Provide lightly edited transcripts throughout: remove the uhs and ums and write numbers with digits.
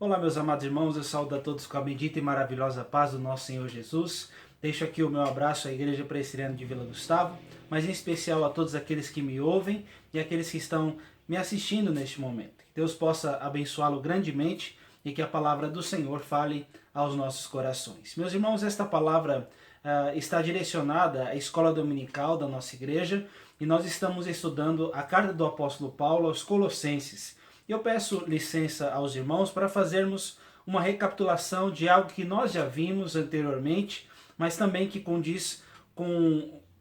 Olá, meus amados irmãos, eu saúdo a todos com a bendita e maravilhosa paz do nosso Senhor Jesus. Deixo aqui o meu abraço à Igreja Presbiteriana de Vila Gustavo, mas em especial a todos aqueles que me ouvem e aqueles que estão me assistindo neste momento. Que Deus possa abençoá-lo grandemente e que a palavra do Senhor fale aos nossos corações. Meus irmãos, esta palavra está direcionada à escola dominical da nossa igreja e nós estamos estudando a carta do apóstolo Paulo aos Colossenses. Eu peço licença aos irmãos para fazermos uma recapitulação de algo que nós já vimos anteriormente, mas também que condiz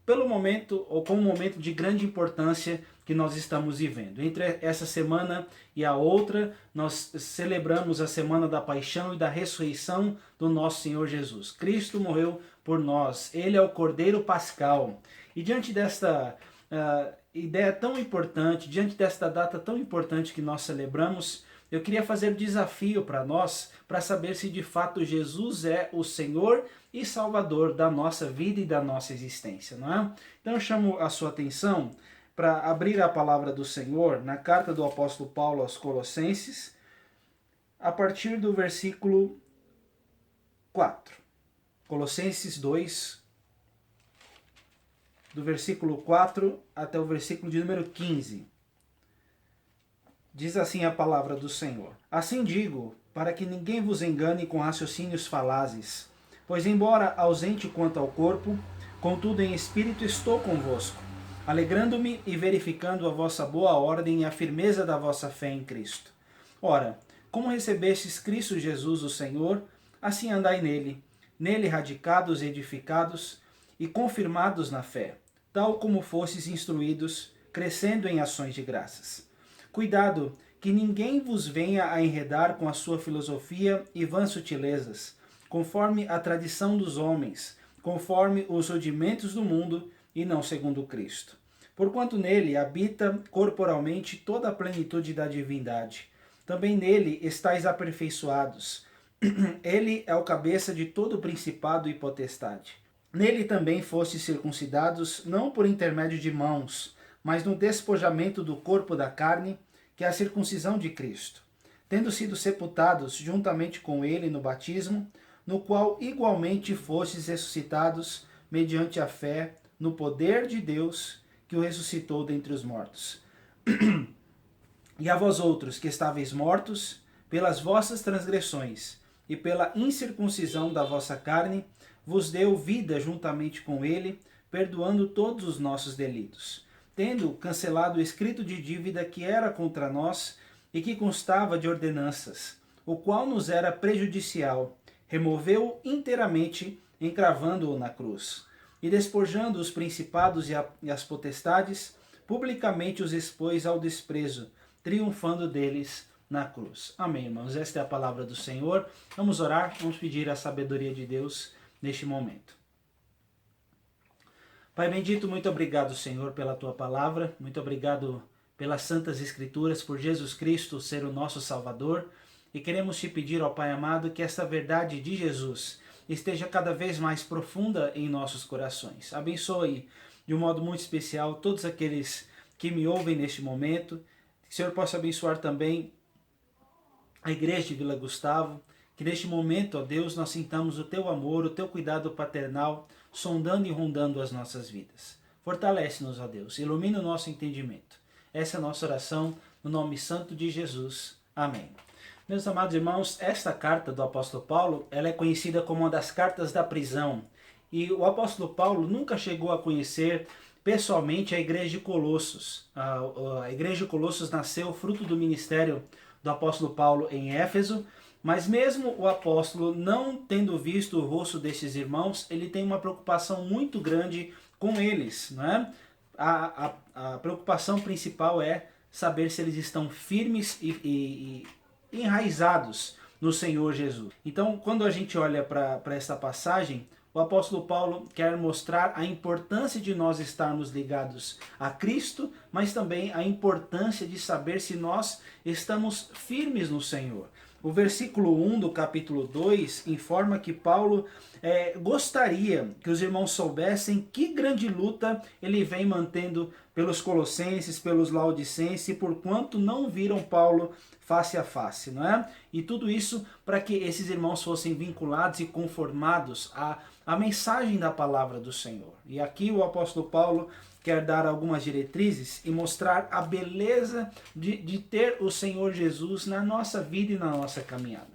pelo momento ou com um momento de grande importância que nós estamos vivendo. Entre essa semana e a outra, nós celebramos a semana da paixão e da ressurreição do nosso Senhor Jesus. Cristo morreu por nós, Ele é o Cordeiro Pascal. E diante desta ideia tão importante, diante desta data tão importante que nós celebramos, eu queria fazer desafio para nós, para saber se de fato Jesus é o Senhor e Salvador da nossa vida e da nossa existência, não é? Então eu chamo a sua atenção para abrir a palavra do Senhor na carta do apóstolo Paulo aos Colossenses, a partir do versículo 4. Colossenses 2, do versículo 4 até o versículo de número 15. Diz assim a palavra do Senhor: Assim digo, para que ninguém vos engane com raciocínios falazes, pois embora ausente quanto ao corpo, contudo em espírito estou convosco, alegrando-me e verificando a vossa boa ordem e a firmeza da vossa fé em Cristo. Ora, como recebestes Cristo Jesus o Senhor, assim andai nele, nele radicados e edificados, e confirmados na fé, tal como fostes instruídos, crescendo em ações de graças. Cuidado, que ninguém vos venha a enredar com a sua filosofia e vãs sutilezas, conforme a tradição dos homens, conforme os rudimentos do mundo, e não segundo Cristo. Porquanto nele habita corporalmente toda a plenitude da divindade. Também nele estáis aperfeiçoados. Ele é o cabeça de todo o principado e potestade. Nele também fostes circuncidados, não por intermédio de mãos, mas no despojamento do corpo da carne, que é a circuncisão de Cristo, tendo sido sepultados juntamente com ele no batismo, no qual igualmente fostes ressuscitados mediante a fé no poder de Deus que o ressuscitou dentre os mortos. E a vós outros que estáveis mortos pelas vossas transgressões e pela incircuncisão da vossa carne, vos deu vida juntamente com ele, perdoando todos os nossos delitos, tendo cancelado o escrito de dívida que era contra nós e que constava de ordenanças, o qual nos era prejudicial, removeu-o inteiramente, encravando-o na cruz, e despojando os principados e as potestades, publicamente os expôs ao desprezo, triunfando deles na cruz. Amém, irmãos. Esta é a palavra do Senhor. Vamos orar, vamos pedir a sabedoria de Deus neste momento. Pai bendito, muito obrigado, Senhor, pela tua palavra, muito obrigado pelas santas escrituras, por Jesus Cristo ser o nosso Salvador, e queremos te pedir, ó Pai amado, que essa verdade de Jesus esteja cada vez mais profunda em nossos corações. Abençoe de um modo muito especial todos aqueles que me ouvem neste momento, que o Senhor possa abençoar também a igreja de Vila Gustavo, que neste momento, ó Deus, nós sintamos o teu amor, o teu cuidado paternal, sondando e rondando as nossas vidas. Fortalece-nos, ó Deus, ilumina o nosso entendimento. Essa é a nossa oração, no nome santo de Jesus. Amém. Meus amados irmãos, esta carta do apóstolo Paulo, ela é conhecida como uma das cartas da prisão. E o apóstolo Paulo nunca chegou a conhecer pessoalmente a igreja de Colossos. A igreja de Colossos nasceu fruto do ministério do apóstolo Paulo em Éfeso, mas mesmo o apóstolo não tendo visto o rosto desses irmãos, ele tem uma preocupação muito grande com eles, não é? A preocupação principal é saber se eles estão firmes e enraizados no Senhor Jesus. Então, quando a gente olha para essa passagem, o apóstolo Paulo quer mostrar a importância de nós estarmos ligados a Cristo, mas também a importância de saber se nós estamos firmes no Senhor. O versículo 1 do capítulo 2 informa que Paulo gostaria que os irmãos soubessem que grande luta ele vem mantendo pelos colossenses, pelos laodicenses, por quanto não viram Paulo face a face, não é? E tudo isso para que esses irmãos fossem vinculados e conformados à mensagem da palavra do Senhor. E aqui o apóstolo Paulo quer dar algumas diretrizes e mostrar a beleza de ter o Senhor Jesus na nossa vida e na nossa caminhada.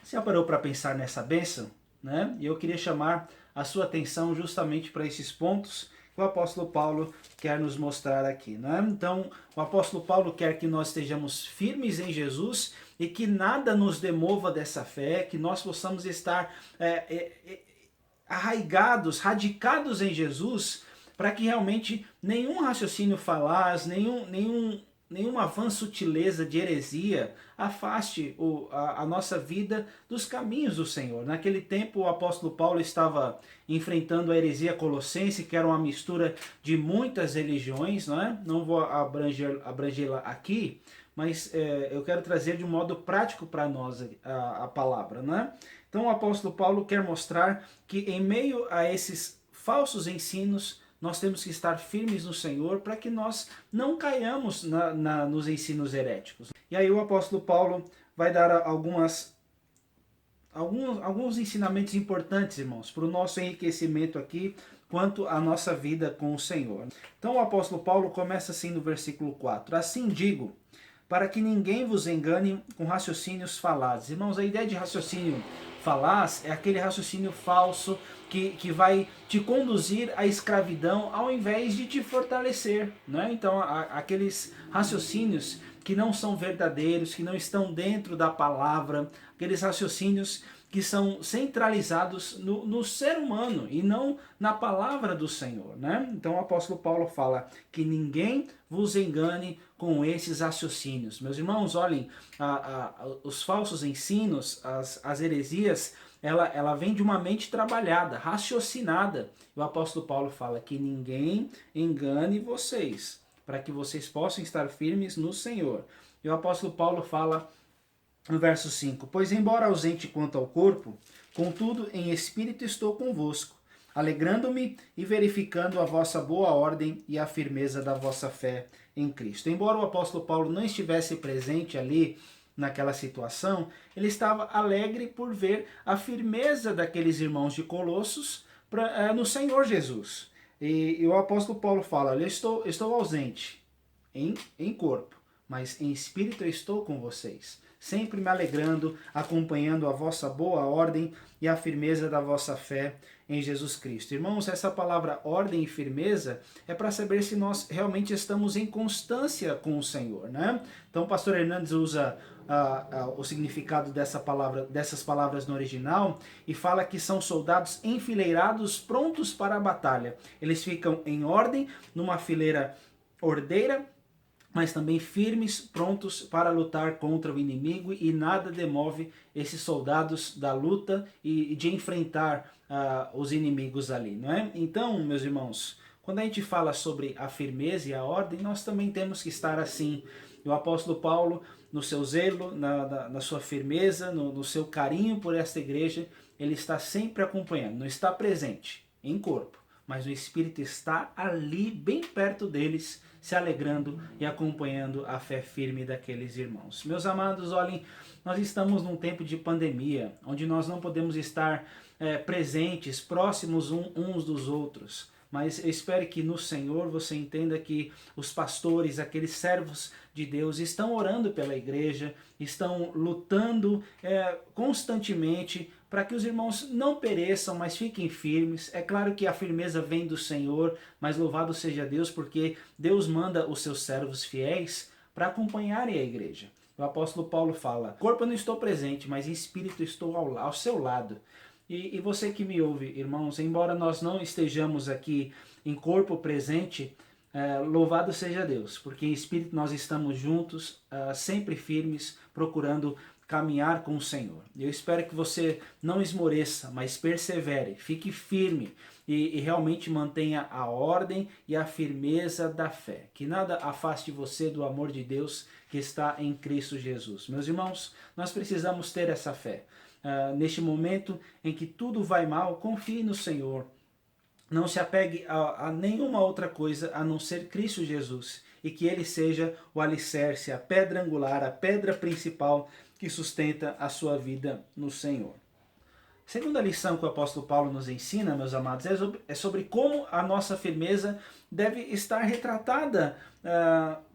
Você já parou para pensar nessa bênção? Né? E eu queria chamar a sua atenção justamente para esses pontos que o apóstolo Paulo quer nos mostrar aqui. Né? Então, o apóstolo Paulo quer que nós estejamos firmes em Jesus e que nada nos demova dessa fé, que nós possamos estar arraigados, radicados em Jesus, para que realmente nenhum raciocínio falaz, nenhuma vã sutileza de heresia afaste a nossa vida dos caminhos do Senhor. Naquele tempo o apóstolo Paulo estava enfrentando a heresia colossense, que era uma mistura de muitas religiões, não é? Não vou abrangê-la aqui, mas eu quero trazer de um modo prático para nós a palavra, não é? Então o apóstolo Paulo quer mostrar que em meio a esses falsos ensinos, nós temos que estar firmes no Senhor para que nós não caiamos nos ensinos heréticos. E aí o apóstolo Paulo vai dar alguns ensinamentos importantes, irmãos, para o nosso enriquecimento aqui, quanto à nossa vida com o Senhor. Então o apóstolo Paulo começa assim no versículo 4. Assim digo, para que ninguém vos engane com raciocínios falazes. Irmãos, a ideia de raciocínio falaz é aquele raciocínio falso que vai te conduzir à escravidão ao invés de te fortalecer, né? Então, aqueles raciocínios que não são verdadeiros, que não estão dentro da palavra, aqueles raciocínios que são centralizados no ser humano e não na palavra do Senhor, né? Então o apóstolo Paulo fala que ninguém vos engane com esses raciocínios. Meus irmãos, olhem, os falsos ensinos, as heresias, ela vem de uma mente trabalhada, raciocinada. O apóstolo Paulo fala que ninguém engane vocês, para que vocês possam estar firmes no Senhor. E o apóstolo Paulo fala no verso 5, pois embora ausente quanto ao corpo, contudo em espírito estou convosco, alegrando-me e verificando a vossa boa ordem e a firmeza da vossa fé em Cristo. Embora o apóstolo Paulo não estivesse presente ali naquela situação, ele estava alegre por ver a firmeza daqueles irmãos de Colossos no Senhor Jesus. E o apóstolo Paulo fala, eu estou ausente em corpo, mas em espírito eu estou com vocês, sempre me alegrando, acompanhando a vossa boa ordem e a firmeza da vossa fé em Jesus Cristo. Irmãos, essa palavra ordem e firmeza é para saber se nós realmente estamos em constância com o Senhor, né? Então o pastor Hernandes usa o significado dessas palavras no original e fala que são soldados enfileirados prontos para a batalha. Eles ficam em ordem, numa fileira ordeira, mas também firmes, prontos para lutar contra o inimigo, e nada demove esses soldados da luta e de enfrentar os inimigos ali, não é? Então, meus irmãos, quando a gente fala sobre a firmeza e a ordem, nós também temos que estar assim. O apóstolo Paulo, no seu zelo, na sua firmeza, no seu carinho por esta igreja, ele está sempre acompanhando, não está presente em corpo, mas o Espírito está ali, bem perto deles, se alegrando e acompanhando a fé firme daqueles irmãos. Meus amados, olhem, nós estamos num tempo de pandemia, onde nós não podemos estar presentes, próximos uns dos outros. Mas eu espero que no Senhor você entenda que os pastores, aqueles servos de Deus, estão orando pela igreja, estão lutando constantemente para que os irmãos não pereçam, mas fiquem firmes. É claro que a firmeza vem do Senhor, mas louvado seja Deus, porque Deus manda os seus servos fiéis para acompanharem a igreja. O apóstolo Paulo fala, corpo eu não estou presente, mas em espírito estou ao seu lado. E você que me ouve, irmãos, embora nós não estejamos aqui em corpo presente, louvado seja Deus, porque em espírito nós estamos juntos, sempre firmes, procurando caminhar com o Senhor. Eu espero que você não esmoreça, mas persevere, fique firme e realmente mantenha a ordem e a firmeza da fé. Que nada afaste você do amor de Deus que está em Cristo Jesus. Meus irmãos, nós precisamos ter essa fé. Neste momento em que tudo vai mal, confie no Senhor. não se apegue a nenhuma outra coisa a não ser Cristo Jesus, e que ele seja o alicerce, a pedra angular, a pedra principal que sustenta a sua vida no Senhor. Segunda lição que o apóstolo Paulo nos ensina, meus amados, é sobre como a nossa firmeza deve estar retratada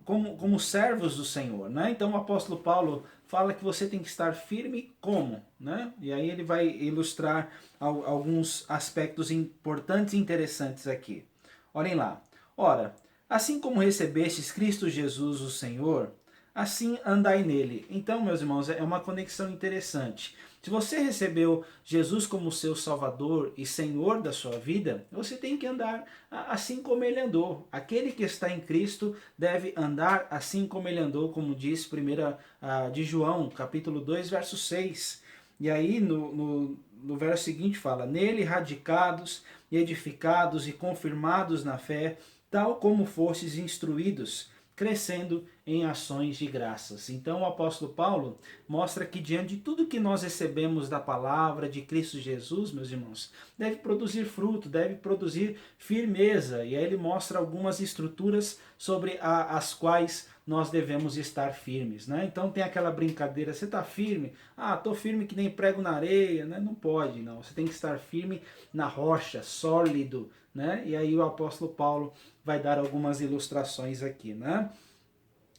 como servos do Senhor, né? Então o apóstolo Paulo fala que você tem que estar firme como, né? E aí ele vai ilustrar alguns aspectos importantes e interessantes aqui. Olhem lá. Ora, assim como recebestes Cristo Jesus o Senhor, assim andai nele. Então, meus irmãos, é uma conexão interessante. Se você recebeu Jesus como seu Salvador e Senhor da sua vida, você tem que andar assim como ele andou. Aquele que está em Cristo deve andar assim como ele andou, como diz 1 de João, capítulo 2, verso 6. E aí no verso seguinte fala: nele radicados e edificados e confirmados na fé, tal como fostes instruídos, crescendo em ações de graças. Então o apóstolo Paulo mostra que diante de tudo que nós recebemos da palavra de Cristo Jesus, meus irmãos, deve produzir fruto, deve produzir firmeza. E aí ele mostra algumas estruturas sobre as quais nós devemos estar firmes, né? Então tem aquela brincadeira: você está firme? Ah, estou firme que nem prego na areia, né? Não pode, não. Você tem que estar firme na rocha, sólido, né? E aí o apóstolo Paulo vai dar algumas ilustrações aqui, né?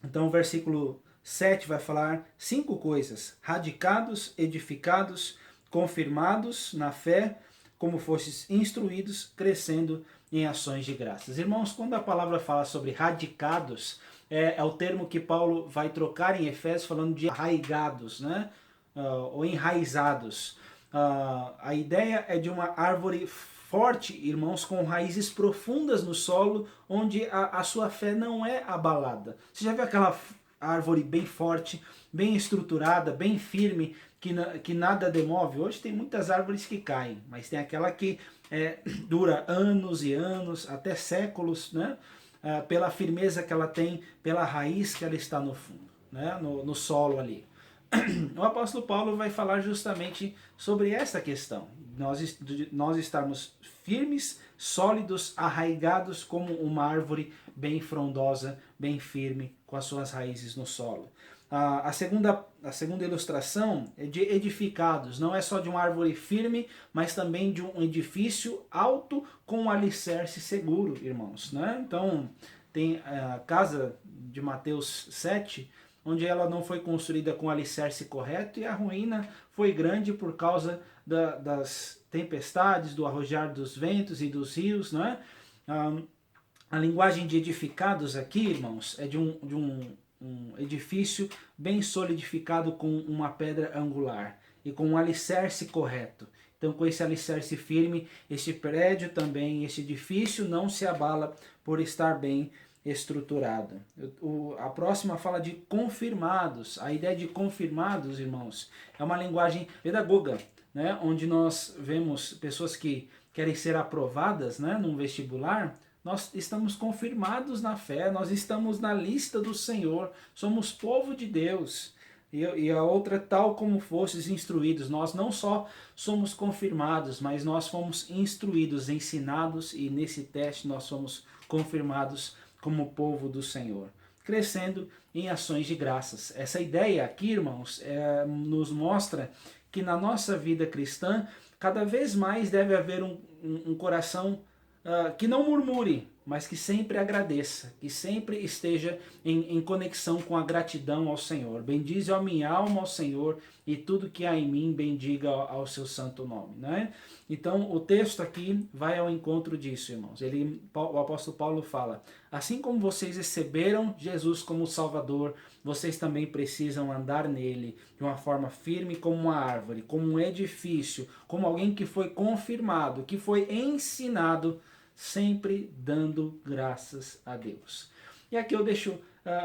Então o versículo 7 vai falar 5 coisas: radicados, edificados, confirmados na fé, como fostes instruídos, crescendo em ações de graças. Irmãos, quando a palavra fala sobre radicados, é o termo que Paulo vai trocar em Efésios, falando de arraigados, né? Ou enraizados. A ideia é de uma árvore forte, irmãos, com raízes profundas no solo, onde a sua fé não é abalada. Você já viu aquela árvore bem forte, bem estruturada, bem firme, que nada demove? Hoje tem muitas árvores que caem, mas tem aquela que dura anos e anos, até séculos, né? Pela firmeza que ela tem, pela raiz que ela está no fundo, né? no solo ali. O apóstolo Paulo vai falar justamente sobre essa questão. Nós estarmos firmes, sólidos, arraigados como uma árvore bem frondosa, bem firme, com as suas raízes no solo. A segunda ilustração é de edificados. Não é só de uma árvore firme, mas também de um edifício alto com um alicerce seguro, irmãos, né? Então, tem a casa de Mateus 7, onde ela não foi construída com o alicerce correto, e a ruína foi grande por causa das tempestades, do arrojar dos ventos e dos rios, né? A linguagem de edificados aqui, irmãos, é de um edifício bem solidificado com uma pedra angular e com um alicerce correto. Então, com esse alicerce firme, este prédio também, este edifício não se abala por estar bem estruturado. A próxima fala de confirmados. A ideia de confirmados, irmãos, é uma linguagem pedagoga, né? Onde nós vemos pessoas que querem ser aprovadas, né, num vestibular. Nós estamos confirmados na fé, nós estamos na lista do Senhor, somos povo de Deus. E a outra, tal como fostes instruídos. Nós não só somos confirmados, mas nós fomos instruídos, ensinados, e nesse teste nós somos confirmados como povo do Senhor, crescendo em ações de graças. Essa ideia aqui, irmãos, nos mostra que na nossa vida cristã, cada vez mais deve haver um coração que não murmure, mas que sempre agradeça, que sempre esteja em conexão com a gratidão ao Senhor. Bendize a minha alma ao Senhor, e tudo que há em mim bendiga ao seu santo nome, né? Então o texto aqui vai ao encontro disso, irmãos. O apóstolo Paulo fala: assim como vocês receberam Jesus como Salvador, vocês também precisam andar nele de uma forma firme, como uma árvore, como um edifício, como alguém que foi confirmado, que foi ensinado, sempre dando graças a Deus. E aqui eu deixo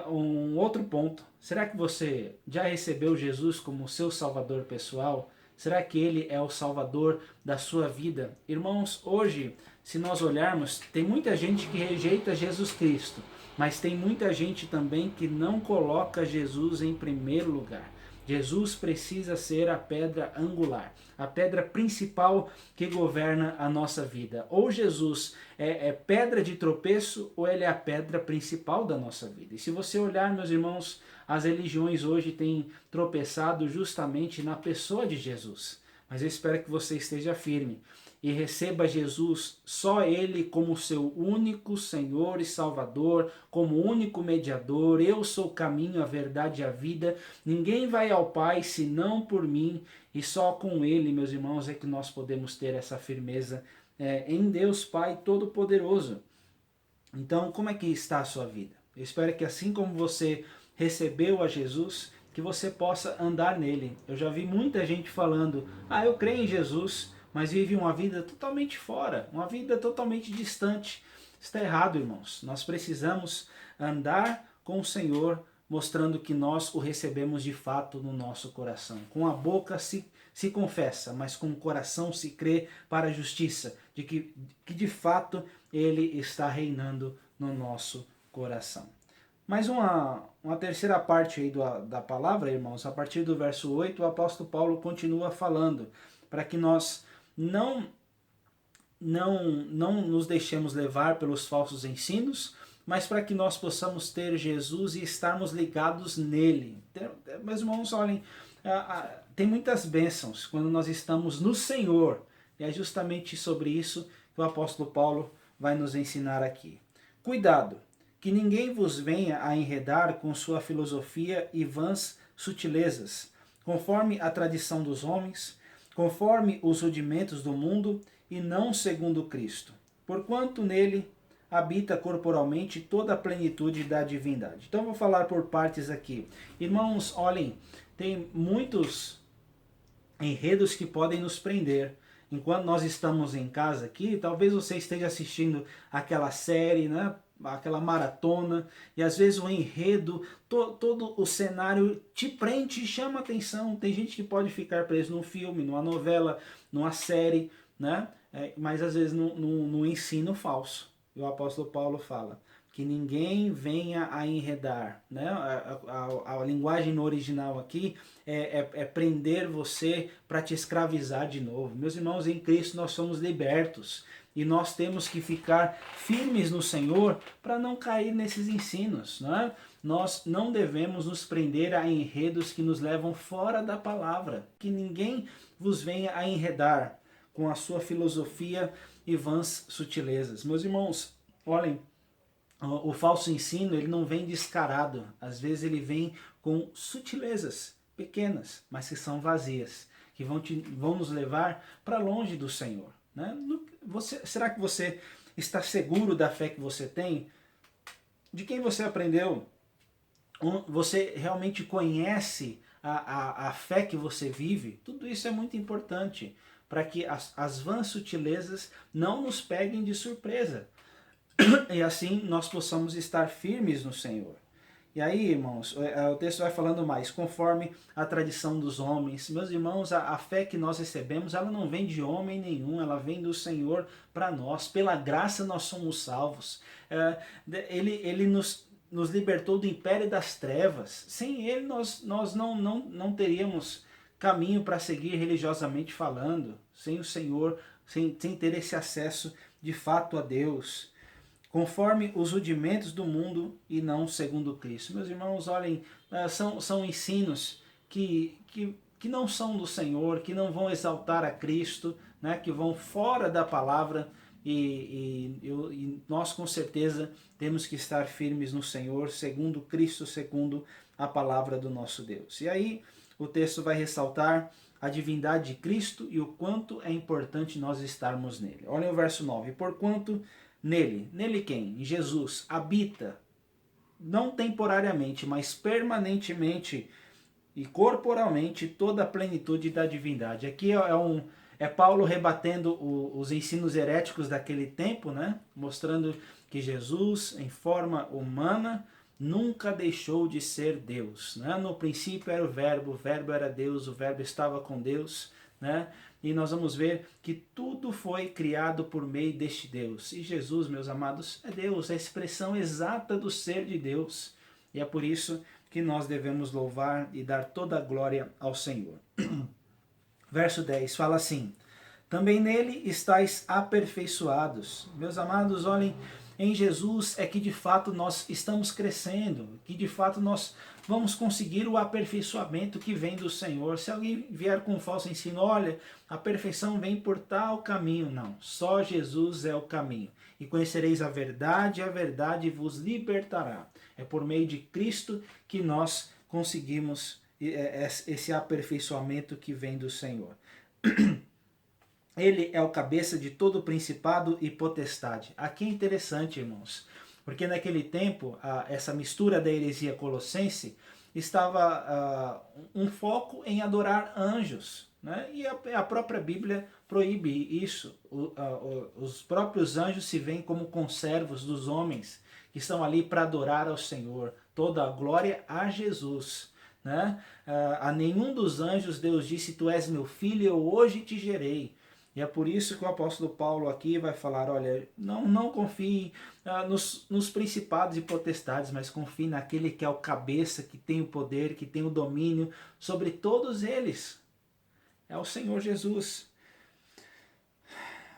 um outro ponto. Será que você já recebeu Jesus como seu Salvador pessoal? Será que Ele é o Salvador da sua vida? Irmãos, hoje, se nós olharmos, tem muita gente que rejeita Jesus Cristo, mas tem muita gente também que não coloca Jesus em primeiro lugar. Jesus precisa ser a pedra angular, a pedra principal que governa a nossa vida. Ou Jesus é pedra de tropeço, ou ele é a pedra principal da nossa vida. E se você olhar, meus irmãos, as religiões hoje têm tropeçado justamente na pessoa de Jesus. Mas eu espero que você esteja firme e receba Jesus, só Ele, como seu único Senhor e Salvador, como único mediador. Eu sou o caminho, a verdade e a vida. Ninguém vai ao Pai senão por mim, e só com Ele, meus irmãos, é que nós podemos ter essa firmeza em Deus Pai Todo-Poderoso. Então, como é que está a sua vida? Eu espero que assim como você recebeu a Jesus, que você possa andar nele. Eu já vi muita gente falando, eu creio em Jesus, mas vive uma vida totalmente fora, uma vida totalmente distante. Está errado, irmãos. Nós precisamos andar com o Senhor, mostrando que nós o recebemos de fato no nosso coração. Com a boca se confessa, mas com o coração se crê para a justiça, de que de fato Ele está reinando no nosso coração. Mais uma terceira parte aí da palavra, irmãos, a partir do verso 8, o apóstolo Paulo continua falando para que nós não nos deixemos levar pelos falsos ensinos, mas para que nós possamos ter Jesus e estarmos ligados nele. Meus irmãos, olhem, tem muitas bênçãos quando nós estamos no Senhor, e é justamente sobre isso que o apóstolo Paulo vai nos ensinar aqui. Cuidado, que ninguém vos venha a enredar com sua filosofia e vãs sutilezas, conforme a tradição dos homens, conforme os rudimentos do mundo, e não segundo Cristo, porquanto nele habita corporalmente toda a plenitude da divindade. Então vou falar por partes aqui. Irmãos, olhem, tem muitos enredos que podem nos prender. Enquanto nós estamos em casa aqui, talvez você esteja assistindo aquela série, né? Aquela maratona, e às vezes o enredo, todo o cenário te prende, te chama atenção. Tem gente que pode ficar preso num filme, numa novela, numa série, né? Mas às vezes no ensino falso. E o apóstolo Paulo fala que ninguém venha a enredar, né? A linguagem no original aqui é prender você para te escravizar de novo. Meus irmãos, em Cristo nós somos libertos. E nós temos que ficar firmes no Senhor para não cair nesses ensinos. Né? Nós não devemos nos prender a enredos que nos levam fora da palavra. Que ninguém vos venha a enredar com a sua filosofia e vãs sutilezas. Meus irmãos, olhem, o falso ensino ele não vem descarado. Às vezes ele vem com sutilezas pequenas, mas que são vazias, que vão nos levar para longe do Senhor. Né? Será que você está seguro da fé que você tem? De quem você aprendeu? Você realmente conhece a fé que você vive? Tudo isso é muito importante para que as vãs sutilezas não nos peguem de surpresa. E assim nós possamos estar firmes no Senhor. E aí, irmãos, o texto vai falando mais, conforme a tradição dos homens. Meus irmãos, a fé que nós recebemos, ela não vem de homem nenhum, ela vem do Senhor para nós. Pela graça nós somos salvos. Ele nos libertou do império das trevas. Sem Ele nós não teríamos caminho para seguir religiosamente falando. Sem o Senhor, sem ter esse acesso de fato a Deus. Conforme os rudimentos do mundo e não segundo Cristo. Meus irmãos, olhem, são ensinos que não são do Senhor, que não vão exaltar a Cristo, né, que vão fora da palavra, e nós com certeza temos que estar firmes no Senhor, segundo Cristo, segundo a palavra do nosso Deus. E aí o texto vai ressaltar a divindade de Cristo e o quanto é importante nós estarmos nele. Olhem o verso 9. Porquanto nele quem? Em Jesus, habita, não temporariamente, mas permanentemente e corporalmente toda a plenitude da divindade. Aqui é Paulo rebatendo os ensinos heréticos daquele tempo, né? Mostrando que Jesus, em forma humana, nunca deixou de ser Deus. Né? No princípio era o Verbo era Deus, o Verbo estava com Deus, né? E nós vamos ver que tudo foi criado por meio deste Deus. E Jesus, meus amados, é Deus, a expressão exata do ser de Deus. E é por isso que nós devemos louvar e dar toda a glória ao Senhor. Verso 10 fala assim: também nele estáis aperfeiçoados. Meus amados, olhem, em Jesus é que de fato nós estamos crescendo, que de fato nós vamos conseguir o aperfeiçoamento que vem do Senhor. Se alguém vier com um falso ensino, olha, a perfeição vem por tal caminho. Não, só Jesus é o caminho. E conhecereis a verdade vos libertará. É por meio de Cristo que nós conseguimos esse aperfeiçoamento que vem do Senhor. Ele é o cabeça de todo principado e potestade. Aqui é interessante, irmãos, porque naquele tempo, essa mistura da heresia colossense estava um foco em adorar anjos, né? E a própria Bíblia proíbe isso. Os próprios anjos se veem como conservos dos homens que estão ali para adorar ao Senhor. Toda a glória a Jesus. Né? A nenhum dos anjos Deus disse: tu és meu filho, eu hoje te gerei. E é por isso que o apóstolo Paulo aqui vai falar, olha, não confie nos principados e potestades, mas confie naquele que é o cabeça, que tem o poder, que tem o domínio sobre todos eles. É o Senhor Jesus.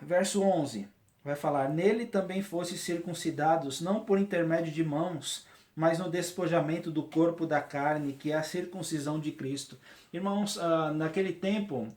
Verso 11 vai falar: nele também fostes circuncidados, não por intermédio de mãos, mas no despojamento do corpo da carne, que é a circuncisão de Cristo. Irmãos, naquele tempo,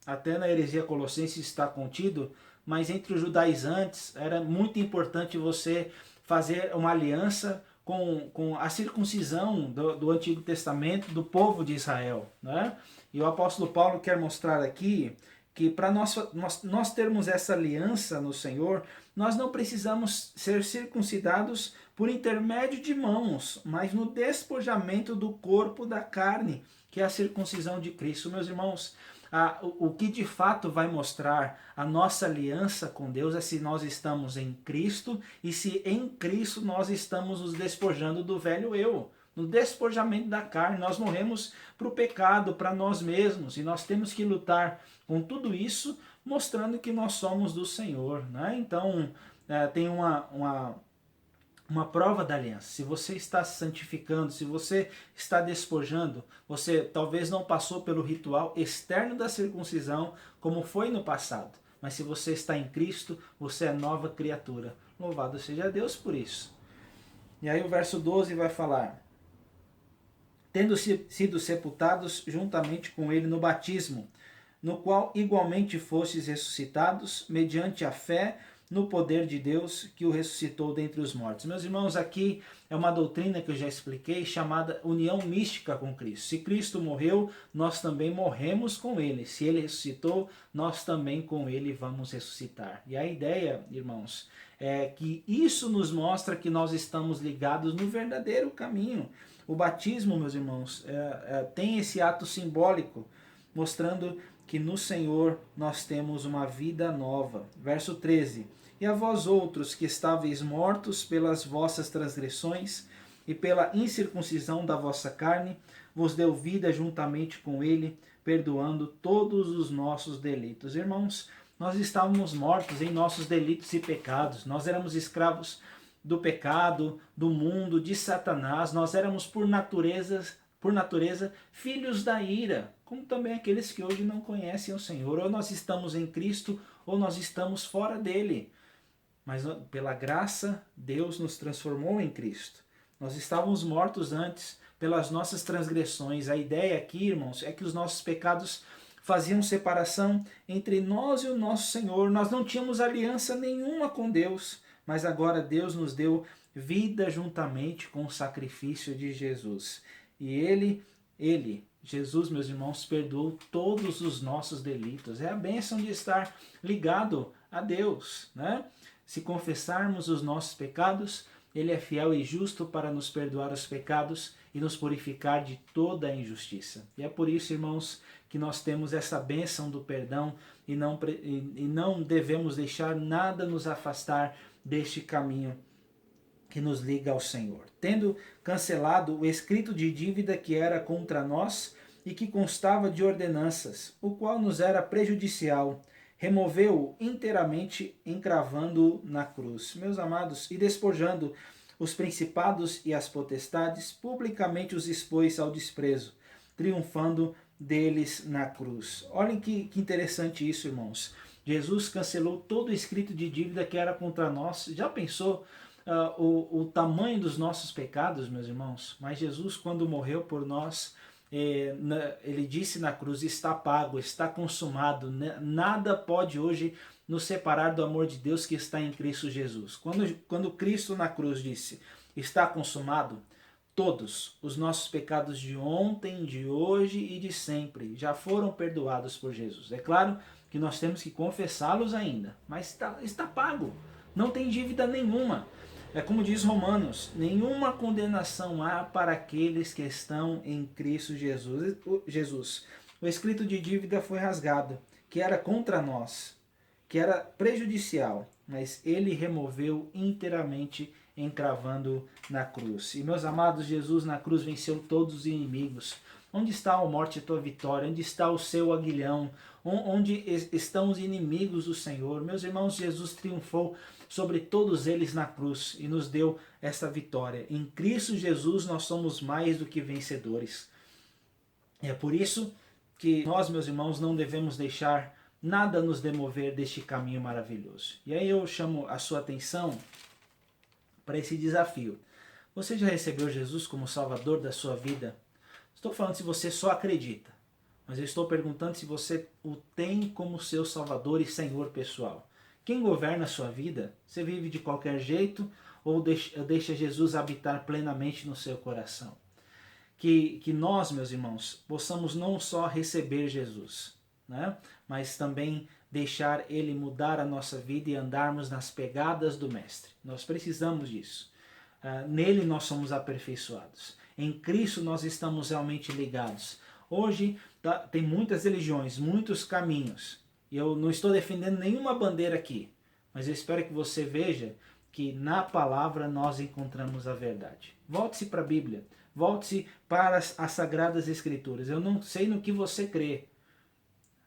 até na heresia colossense está contido, mas entre os judaizantes era muito importante você fazer uma aliança com a circuncisão do Antigo Testamento do povo de Israel. Né? E o apóstolo Paulo quer mostrar aqui que para nós termos essa aliança no Senhor, nós não precisamos ser circuncidados por intermédio de mãos, mas no despojamento do corpo da carne, que é a circuncisão de Cristo. Meus irmãos, o que de fato vai mostrar a nossa aliança com Deus é se nós estamos em Cristo e se em Cristo nós estamos nos despojando do velho eu. No despojamento da carne, nós morremos para o pecado, para nós mesmos, e nós temos que lutar com tudo isso, mostrando que nós somos do Senhor. Né? Então, tem uma prova da aliança. Se você está se santificando, se você está despojando, você talvez não passou pelo ritual externo da circuncisão, como foi no passado. Mas se você está em Cristo, você é nova criatura. Louvado seja Deus por isso. E aí o verso 12 vai falar: tendo sido sepultados juntamente com ele no batismo, no qual igualmente fostes ressuscitados, mediante a fé no poder de Deus que o ressuscitou dentre os mortos. Meus irmãos, aqui é uma doutrina que eu já expliquei, chamada união mística com Cristo. Se Cristo morreu, nós também morremos com ele. Se ele ressuscitou, nós também com ele vamos ressuscitar. E a ideia, irmãos, é que isso nos mostra que nós estamos ligados no verdadeiro caminho. O batismo, meus irmãos, tem esse ato simbólico, mostrando que no Senhor nós temos uma vida nova. Verso 13: e a vós outros que estáveis mortos pelas vossas transgressões e pela incircuncisão da vossa carne, vos deu vida juntamente com ele, perdoando todos os nossos delitos. Irmãos, nós estávamos mortos em nossos delitos e pecados, nós éramos escravos do pecado, do mundo, de Satanás, nós éramos por natureza filhos da ira, como também aqueles que hoje não conhecem o Senhor. Ou nós estamos em Cristo, ou nós estamos fora dele. Mas pela graça, Deus nos transformou em Cristo. Nós estávamos mortos antes pelas nossas transgressões. A ideia aqui, irmãos, é que os nossos pecados faziam separação entre nós e o nosso Senhor. Nós não tínhamos aliança nenhuma com Deus, mas agora Deus nos deu vida juntamente com o sacrifício de Jesus. E ele, Jesus, meus irmãos, perdoou todos os nossos delitos. É a bênção de estar ligado a Deus, né? Se confessarmos os nossos pecados, ele é fiel e justo para nos perdoar os pecados e nos purificar de toda a injustiça. E é por isso, irmãos, que nós temos essa bênção do perdão e não devemos deixar nada nos afastar deste caminho que nos liga ao Senhor. Tendo cancelado o escrito de dívida que era contra nós e que constava de ordenanças, o qual nos era prejudicial, removeu-o inteiramente, encravando-o na cruz. Meus amados, e despojando os principados e as potestades, publicamente os expôs ao desprezo, triunfando deles na cruz. Olhem que interessante isso, irmãos. Jesus cancelou todo o escrito de dívida que era contra nós. Já pensou o tamanho dos nossos pecados, meus irmãos? Mas Jesus, quando morreu por nós, ele disse na cruz: está pago, está consumado. Nada pode hoje nos separar do amor de Deus que está em Cristo Jesus. Quando Cristo na cruz disse: está consumado, todos os nossos pecados de ontem, de hoje e de sempre já foram perdoados por Jesus. É claro que nós temos que confessá-los ainda, mas está pago, não tem dívida nenhuma. É como diz Romanos: nenhuma condenação há para aqueles que estão em Cristo Jesus. O escrito de dívida foi rasgado, que era contra nós, que era prejudicial, mas ele removeu inteiramente, encravando na cruz. E meus amados, Jesus na cruz venceu todos os inimigos. Onde está, ó morte, a tua vitória? Onde está o seu aguilhão? Onde estão os inimigos do Senhor? Meus irmãos, Jesus triunfou sobre todos eles na cruz e nos deu essa vitória. Em Cristo Jesus nós somos mais do que vencedores. É por isso que nós, meus irmãos, não devemos deixar nada nos demover deste caminho maravilhoso. E aí eu chamo a sua atenção para esse desafio. Você já recebeu Jesus como Salvador da sua vida? Estou falando se você só acredita, mas eu estou perguntando se você o tem como seu Salvador e Senhor pessoal. Quem governa a sua vida? Você vive de qualquer jeito ou deixa Jesus habitar plenamente no seu coração? Que nós, meus irmãos, possamos não só receber Jesus, né, mas também deixar Ele mudar a nossa vida e andarmos nas pegadas do Mestre. Nós precisamos disso. Nele nós somos aperfeiçoados. Em Cristo nós estamos realmente ligados. Hoje tem muitas religiões, muitos caminhos. E eu não estou defendendo nenhuma bandeira aqui, mas eu espero que você veja que na palavra nós encontramos a verdade. Volte-se para a Bíblia, volte-se para as Sagradas Escrituras. Eu não sei no que você crê,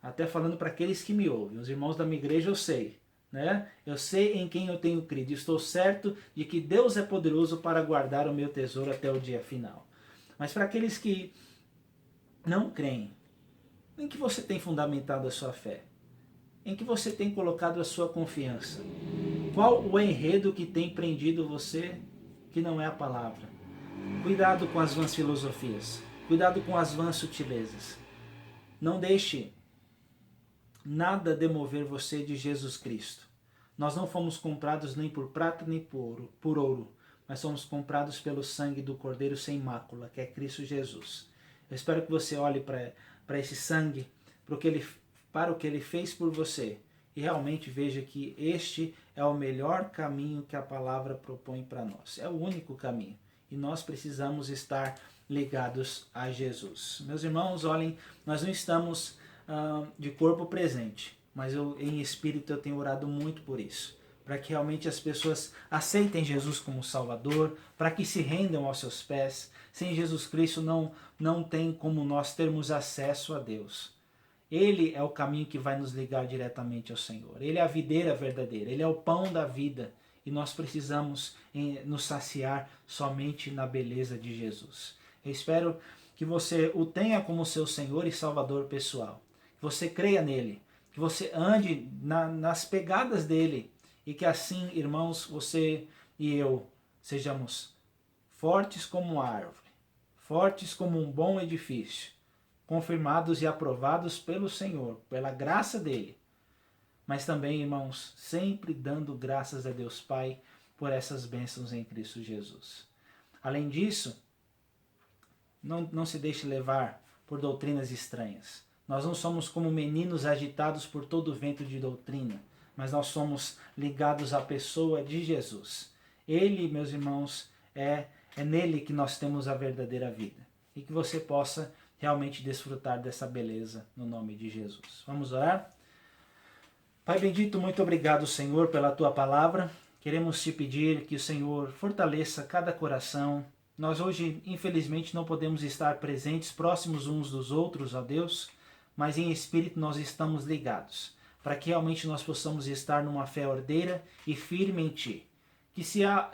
até falando para aqueles que me ouvem. Os irmãos da minha igreja eu sei, né? Eu sei em quem eu tenho crido. Estou certo de que Deus é poderoso para guardar o meu tesouro até o dia final. Mas para aqueles que não creem, em que você tem fundamentado a sua fé? Em que você tem colocado a sua confiança? Qual o enredo que tem prendido você que não é a palavra? Cuidado com as vãs filosofias. Cuidado com as vãs sutilezas. Não deixe nada demover você de Jesus Cristo. Nós não fomos comprados nem por prata nem por ouro, mas somos comprados pelo sangue do Cordeiro sem mácula, que é Cristo Jesus. Eu espero que você olhe para esse sangue, para o que Ele fez por você, e realmente veja que este é o melhor caminho que a palavra propõe para nós. É o único caminho. E nós precisamos estar ligados a Jesus. Meus irmãos, olhem, nós não estamos de corpo presente, mas em espírito eu tenho orado muito por isso, para que realmente as pessoas aceitem Jesus como Salvador, para que se rendam aos seus pés. Sem Jesus Cristo não tem como nós termos acesso a Deus. Ele é o caminho que vai nos ligar diretamente ao Senhor. Ele é a videira verdadeira, Ele é o pão da vida. E nós precisamos nos saciar somente na beleza de Jesus. Eu espero que você o tenha como seu Senhor e Salvador pessoal. Que você creia nele, que você ande nas pegadas dele. E que assim, irmãos, você e eu sejamos fortes como uma árvore, fortes como um bom edifício, confirmados e aprovados pelo Senhor, pela graça dele. Mas também, irmãos, sempre dando graças a Deus Pai por essas bênçãos em Cristo Jesus. Além disso, não se deixe levar por doutrinas estranhas. Nós não somos como meninos agitados por todo o vento de doutrina, mas nós somos ligados à pessoa de Jesus. Ele, meus irmãos, é nele que nós temos a verdadeira vida. E que você possa realmente desfrutar dessa beleza no nome de Jesus. Vamos orar? Pai bendito, muito obrigado, Senhor, pela Tua palavra. Queremos te pedir que o Senhor fortaleça cada coração. Nós hoje, infelizmente, não podemos estar presentes, próximos uns dos outros, ó Deus, mas em espírito nós estamos ligados, para que realmente nós possamos estar numa fé ordeira e firme em Ti. Que se há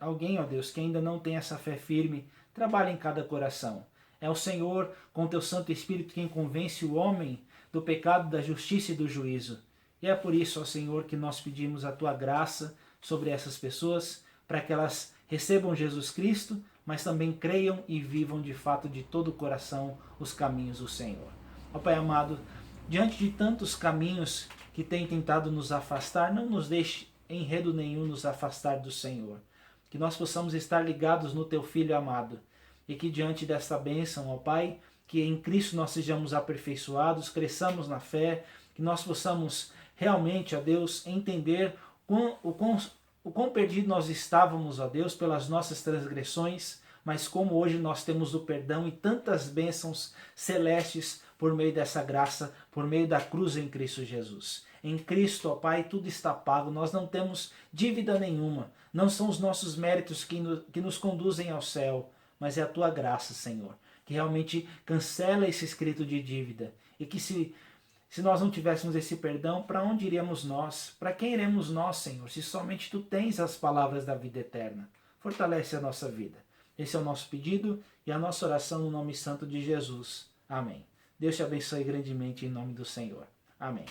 alguém, ó Deus, que ainda não tem essa fé firme, trabalhe em cada coração. É o Senhor, com teu Santo Espírito, quem convence o homem do pecado, da justiça e do juízo. E é por isso, ó Senhor, que nós pedimos a tua graça sobre essas pessoas, para que elas recebam Jesus Cristo, mas também creiam e vivam de fato de todo o coração os caminhos do Senhor. Ó Pai amado, diante de tantos caminhos que têm tentado nos afastar, não nos deixe enredo nenhum nos afastar do Senhor. Que nós possamos estar ligados no teu Filho amado. E que diante desta bênção, ó Pai, que em Cristo nós sejamos aperfeiçoados, cresçamos na fé, que nós possamos realmente, ó Deus, entender o quão perdido nós estávamos, ó Deus, pelas nossas transgressões, mas como hoje nós temos o perdão e tantas bênçãos celestes por meio dessa graça, por meio da cruz em Cristo Jesus. Em Cristo, ó Pai, tudo está pago, nós não temos dívida nenhuma, não são os nossos méritos que nos conduzem ao céu, mas é a tua graça, Senhor, que realmente cancela esse escrito de dívida, e que se nós não tivéssemos esse perdão, para onde iríamos nós? Para quem iremos nós, Senhor, se somente tu tens as palavras da vida eterna? Fortalece a nossa vida. Esse é o nosso pedido e a nossa oração no nome santo de Jesus. Amém. Deus te abençoe grandemente em nome do Senhor. Amém.